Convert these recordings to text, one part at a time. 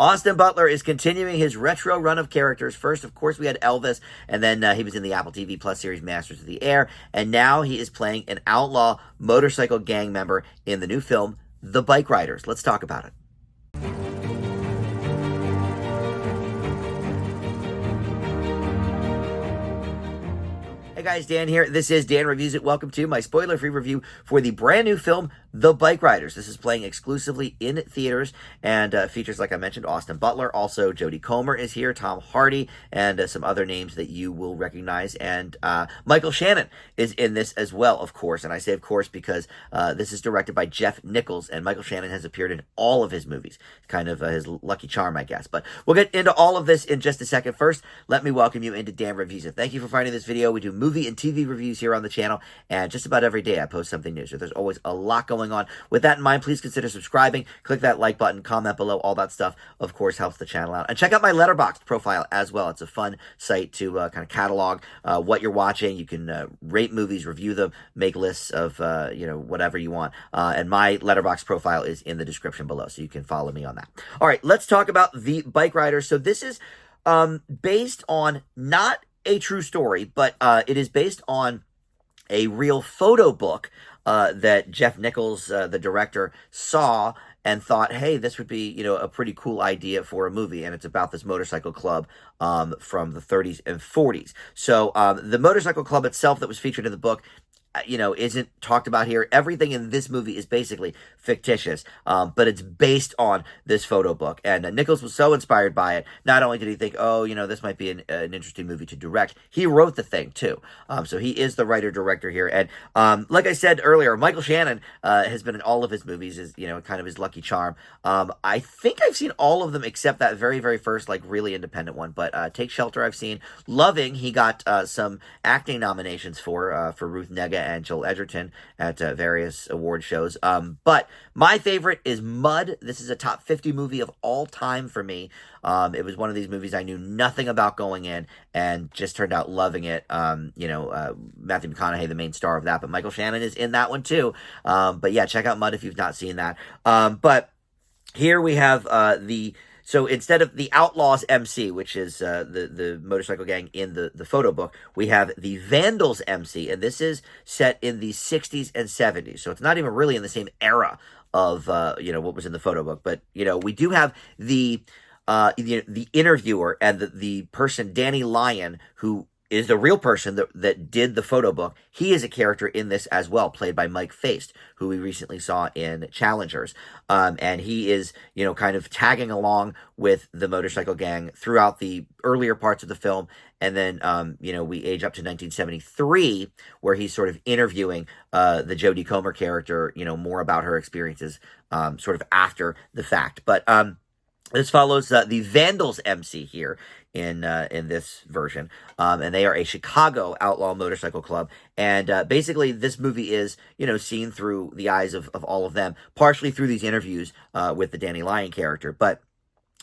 Austin Butler is continuing his retro run of characters. First, of course, we had Elvis, and then he was in the Apple TV Plus series Masters of the Air, and now he is playing an outlaw motorcycle gang member in the new film, The Bikeriders. Let's talk about it. Hey guys, Dan here. This is Dan Reviews It. Welcome to my spoiler-free review for the brand new film, The Bikeriders. This is playing exclusively in theaters and features, like I mentioned, Austin Butler. Also, Jodie Comer is here, Tom Hardy, and some other names that you will recognize. And Michael Shannon is in this as well, of course. And I say of course because this is directed by Jeff Nichols, and Michael Shannon has appeared in all of his movies. Kind of his lucky charm, I guess. But we'll get into all of this in just a second. First, let me welcome you into Dan Reviews It. Thank you for finding this video. We do movie and TV reviews here on the channel, and just about every day I post something new, so there's always a lot going on. With that in mind, please consider subscribing, click that like button, comment below, all that stuff, of course, helps the channel out. And check out my Letterboxd profile as well. It's a fun site to kind of catalog what you're watching. You can rate movies, review them, make lists of, whatever you want. And my Letterboxd profile is in the description below, so you can follow me on that. All right, let's talk about The Bikeriders. So this is based on not a true story, but it is based on a real photo book that Jeff Nichols, the director, saw and thought, hey, this would be, a pretty cool idea for a movie. And it's about this motorcycle club from the 30s and 40s. So the motorcycle club itself that was featured in the book, isn't talked about here. Everything in this movie is basically fictitious, but it's based on this photo book. And Nichols was so inspired by it. Not only did he think, this might be an interesting movie to direct, he wrote the thing too. So he is the writer-director here. And like I said earlier, Michael Shannon has been in all of his movies, is kind of his lucky charm. I think I've seen all of them except that very, very first, really independent one. But Take Shelter I've seen. Loving, he got some acting nominations for Ruth Negga and Joel Edgerton at various award shows. But my favorite is Mud. This is a top 50 movie of all time for me. It was one of these movies I knew nothing about going in and just turned out loving it. Matthew McConaughey, the main star of that, but Michael Shannon is in that one too. But yeah, check out Mud if you've not seen that. But here we have So instead of the Outlaws MC, which is the motorcycle gang in the photo book, we have the Vandals MC, and this is set in the 60s and 70s. So it's not even really in the same era of what was in the photo book, but we do have the interviewer and the person, Danny Lyon, who is the real person that did the photo book. He is a character in this as well, played by Mike Faced, who we recently saw in Challengers. And he is, kind of tagging along with the motorcycle gang throughout the earlier parts of the film. And then, we age up to 1973, where he's sort of interviewing the Jodie Comer character, more about her experiences sort of after the fact. But this follows the Vandals MC here in this version, and they are a Chicago outlaw motorcycle club. And basically, this movie is seen through the eyes of all of them, partially through these interviews with the Danny Lyon character, but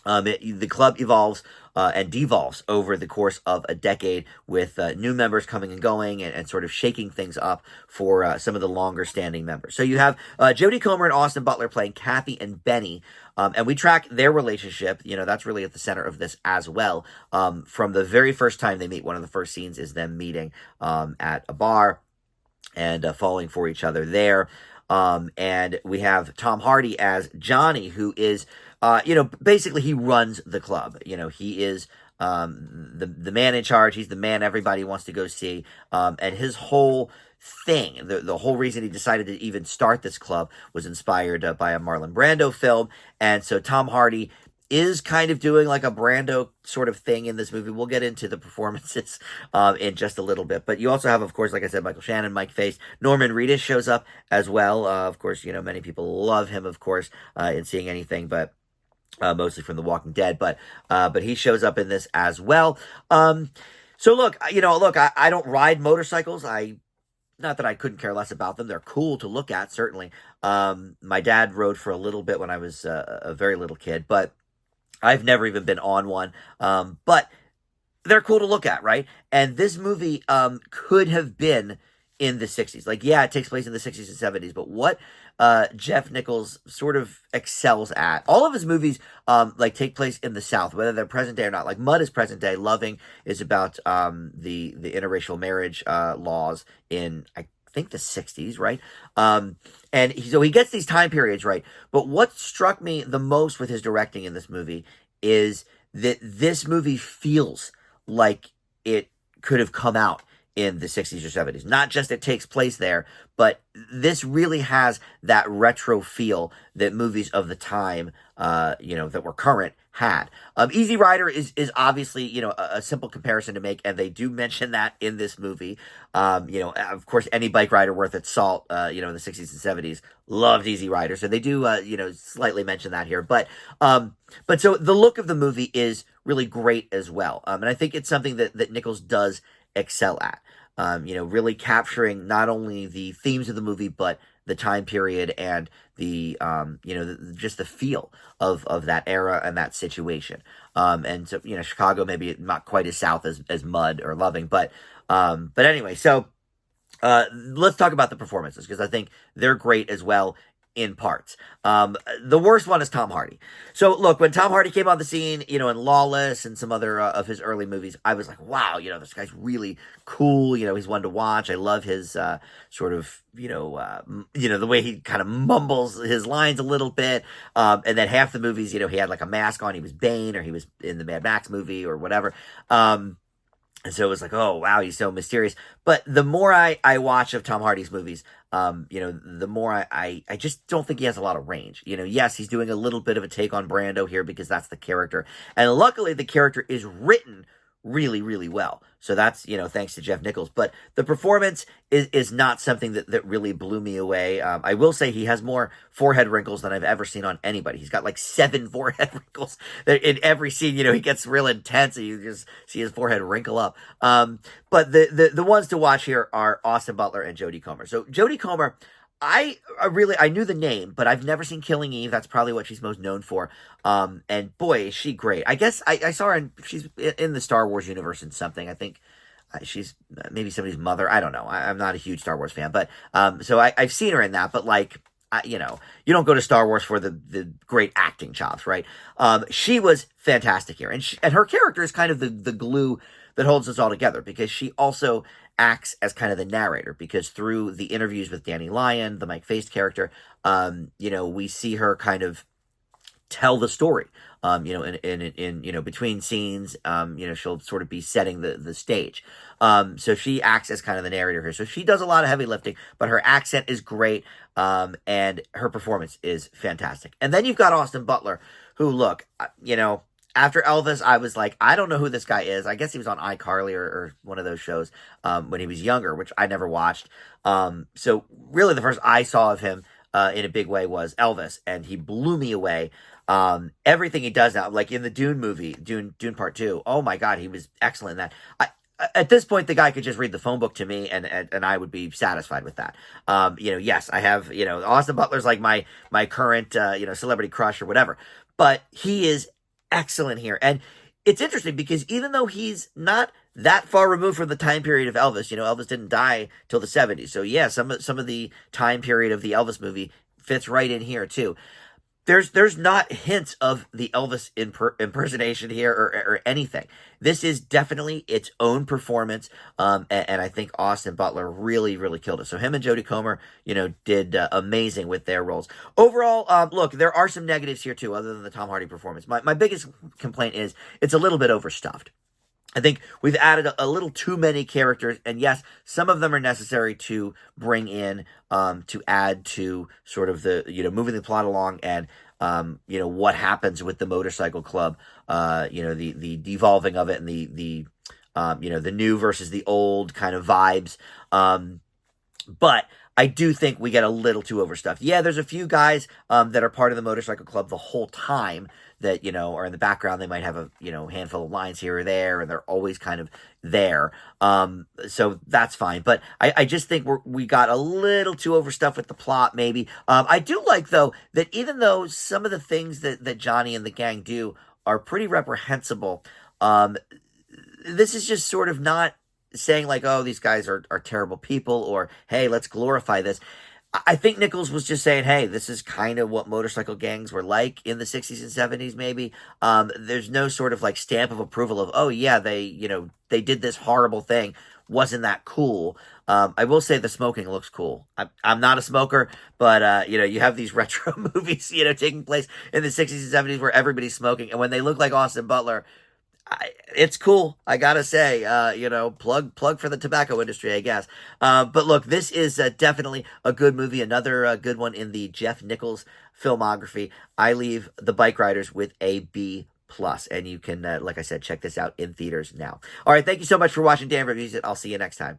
the club evolves and devolves over the course of a decade, with new members coming and going and sort of shaking things up for some of the longer-standing members. So you have Jodie Comer and Austin Butler playing Kathy and Benny, and we track their relationship. That's really at the center of this as well. From the very first time they meet, one of the first scenes is them meeting at a bar and falling for each other there. And we have Tom Hardy as Johnny, who is, basically he runs the club. He is the man in charge. He's the man everybody wants to go see. And his whole thing, the whole reason he decided to even start this club was inspired by a Marlon Brando film. And so Tom Hardy is kind of doing like a Brando sort of thing in this movie. We'll get into the performances in just a little bit. But you also have, of course, like I said, Michael Shannon, Mike Faced. Norman Reedus shows up as well. Of course, many people love him, of course, in Seeing Anything, but mostly from The Walking Dead. But he shows up in this as well. So look, I don't ride motorcycles. Not that I couldn't care less about them. They're cool to look at, certainly. My dad rode for a little bit when I was a very little kid, but I've never even been on one, but they're cool to look at, right? And this movie could have been in the 60s. Like, yeah, it takes place in the 60s and 70s, but what Jeff Nichols sort of excels at. All of his movies like take place in the South, whether they're present day or not. Like Mud is present day. Loving is about the interracial marriage laws in I think the 60s, right? So he gets these time periods right. But what struck me the most with his directing in this movie is that this movie feels like it could have come out in the 60s or 70s. Not just it takes place there, but this really has that retro feel that movies of the time, that were current had. Easy Rider is obviously, a simple comparison to make, and they do mention that in this movie. Of course, any bike rider worth its salt, in the 60s and 70s loved Easy Rider. So they do, slightly mention that here. But so the look of the movie is really great as well. And I think it's something that Nichols does excel at. Really capturing not only the themes of the movie, but the time period and the just the feel of that era and that situation. And so, Chicago maybe not quite as south as Mud or Loving, but anyway, so let's talk about the performances, because I think they're great as well in parts. The worst one is Tom Hardy. So look, when Tom Hardy came on the scene, in Lawless and some other of his early movies, I was like, wow, this guy's really cool. He's one to watch. I love his sort of, the way he kind of mumbles his lines a little bit. And then half the movies, he had like a mask on. He was Bane, or he was in the Mad Max movie or whatever. And so it was like, oh, wow, he's so mysterious. But the more I watch of Tom Hardy's movies, the more I just don't think he has a lot of range. Yes, he's doing a little bit of a take on Brando here because that's the character. And luckily, the character is written really, really well. So that's, thanks to Jeff Nichols. But the performance is not something that really blew me away. I will say he has more forehead wrinkles than I've ever seen on anybody. He's got like 7 forehead wrinkles in every scene. He gets real intense and you just see his forehead wrinkle up. But the ones to watch here are Austin Butler and Jodie Comer. So Jodie Comer, I knew the name, but I've never seen Killing Eve. That's probably what she's most known for. And boy, is she great. I guess I saw her she's in the Star Wars universe in something. I think she's maybe somebody's mother. I don't know. I'm not a huge Star Wars fan, but so I've seen her in that. But like, you don't go to Star Wars for the great acting chops, right? She was fantastic here, and her character is kind of the glue that holds us all together, because she also acts as kind of the narrator, because through the interviews with Danny Lyon, the Mike Faced character, we see her kind of tell the story, in between scenes, she'll sort of be setting the stage. So she acts as kind of the narrator here. So she does a lot of heavy lifting, but her accent is great. And her performance is fantastic. And then you've got Austin Butler, who, look, after Elvis, I was like, I don't know who this guy is. I guess he was on iCarly or one of those shows when he was younger, which I never watched. So really the first I saw of him in a big way was Elvis, and he blew me away. Everything he does now, like in the Dune movie, Dune Part 2, oh my God, he was excellent in that. At this point, the guy could just read the phone book to me, and I would be satisfied with that. Yes, I have, Austin Butler's like my current, celebrity crush or whatever, but he is excellent here. And it's interesting because even though he's not that far removed from the time period of Elvis, Elvis didn't die till the 70s. So yeah, some of the time period of the Elvis movie fits right in here too. There's not hints of the Elvis impersonation here or anything. This is definitely its own performance, and I think Austin Butler really, really killed it. So him and Jodie Comer, did amazing with their roles. Overall, look, there are some negatives here too, other than the Tom Hardy performance. My biggest complaint is it's a little bit overstuffed. I think we've added a little too many characters, and yes, some of them are necessary to bring in, to add to sort of the, moving the plot along, and, what happens with the motorcycle club, the devolving of it, and the new versus the old kind of vibes. But I do think we get a little too overstuffed. Yeah, there's a few guys that are part of the motorcycle club the whole time that, are in the background. They might have a, handful of lines here or there, and they're always kind of there. So that's fine. But I just think we got a little too overstuffed with the plot, maybe. I do like, though, that even though some of the things that Johnny and the gang do are pretty reprehensible, this is just sort of not saying like, oh, these guys are terrible people, or, hey, let's glorify this. I think Nichols was just saying, hey, this is kind of what motorcycle gangs were like in the 60s and 70s, maybe. There's no sort of like stamp of approval of, oh, yeah, they did this horrible thing. Wasn't that cool? I will say the smoking looks cool. I'm not a smoker, but, you have these retro movies, taking place in the 60s and 70s where everybody's smoking. And when they look like Austin Butler, it's cool. I gotta say, plug for the tobacco industry, I guess. But look, this is definitely a good movie. Another good one in the Jeff Nichols filmography. I leave The Bikeriders with a B plus, and you can, like I said, check this out in theaters now. All right, thank you so much for watching Dan Reviews It. I'll see you next time.